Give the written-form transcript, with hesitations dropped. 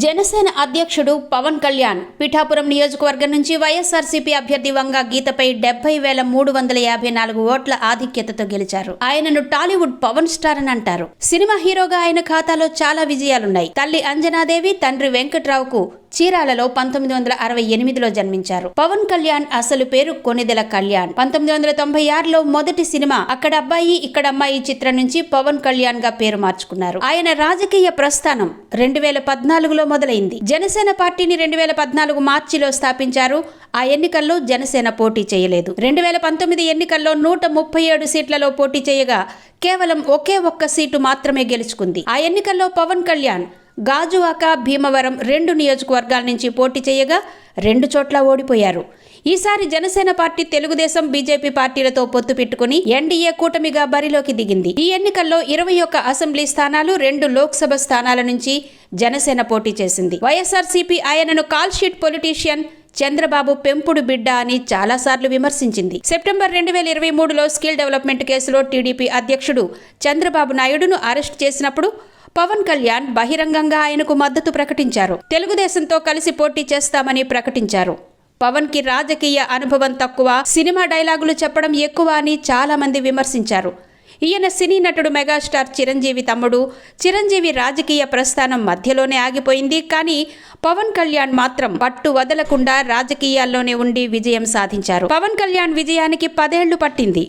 జనసేన అధ్యక్షుడు పవన్ కళ్యాణ్ పిఠాపురం నియోజకవర్గం నుంచి వైఎస్ఆర్సీపీ అభ్యర్థి వంగ గీతపై 70,354 ఓట్ల ఆధిక్యతతో గెలిచారు. ఆయనను టాలీవుడ్ పవన్ స్టార్ అని అంటారు. సినిమా హీరోగా ఆయన ఖాతాలో చాలా విజయాలున్నాయి. తల్లి అంజనాదేవి, తండ్రి వెంకట్రావుకు చీరాలలో 1968లో జన్మించారు. పవన్ కళ్యాణ్ అసలు పేరు కొనిదెల కళ్యాణ్. 1996లో మొదటి సినిమా అక్కడ అబ్బాయి ఇక్కడ అమ్మాయి చిత్రం నుంచి పవన్ కళ్యాణ్ గా పేరు మార్చుకున్నారు. ఆయన రాజకీయ ప్రస్థానం 2014లో మొదలైంది. జనసేన పార్టీని 2014 మార్చిలో స్థాపించారు. ఆ ఎన్నికల్లో జనసేన పోటీ చేయలేదు. 2019 ఎన్నికల్లో 137 సీట్లలో పోటీ చేయగా కేవలం ఒకే ఒక్క సీటు మాత్రమే గెలుచుకుంది. ఆ ఎన్నికల్లో పవన్ కళ్యాణ్ గాజువాక, భీమవరం 2 నియోజకవర్గాల నుంచి పోటీ చేయగా 2 చోట్ల ఓడిపోయారు. ఈసారి జనసేన పార్టీ తెలుగుదేశం, బీజేపీ పార్టీలతో పొత్తు పెట్టుకుని ఎన్డీఏ కూటమిగా బరిలోకి దిగింది. ఈ ఎన్నికల్లో 21 అసెంబ్లీ స్థానాలు, 2 లోక్సభ స్థానాల నుంచి జనసేన పోటీ చేసింది. వైఎస్ఆర్సీపీ ఆయనను కాల్షీట్ పొలిటీషియన్, చంద్రబాబు పెంపుడు బిడ్డ అని చాలాసార్లు విమర్శించింది. సెప్టెంబర్ 2023లో స్కిల్ డెవలప్మెంట్ కేసులో టీడీపీ అధ్యక్షుడు చంద్రబాబు నాయుడును అరెస్ట్ చేసినప్పుడు పవన్ కళ్యాణ్ బహిరంగంగా ఆయనకు మద్దతు ప్రకటించారు. తెలుగుదేశంతో కలిసి పోటీ చేస్తామని ప్రకటించారు. పవన్ కి రాజకీయ అనుభవం తక్కువ, సినిమా డైలాగులు చెప్పడం ఎక్కువ అని చాలా మంది విమర్శించారు. ఈయన సినీ నటుడు మెగాస్టార్ చిరంజీవి తమ్ముడు. చిరంజీవి రాజకీయ ప్రస్థానం మధ్యలోనే ఆగిపోయింది. కానీ పవన్ కళ్యాణ్ మాత్రం పట్టు వదలకుండా రాజకీయాల్లోనే ఉండి విజయం సాధించారు. పవన్ కళ్యాణ్ విజయానికి 10 ఏళ్లు పట్టింది.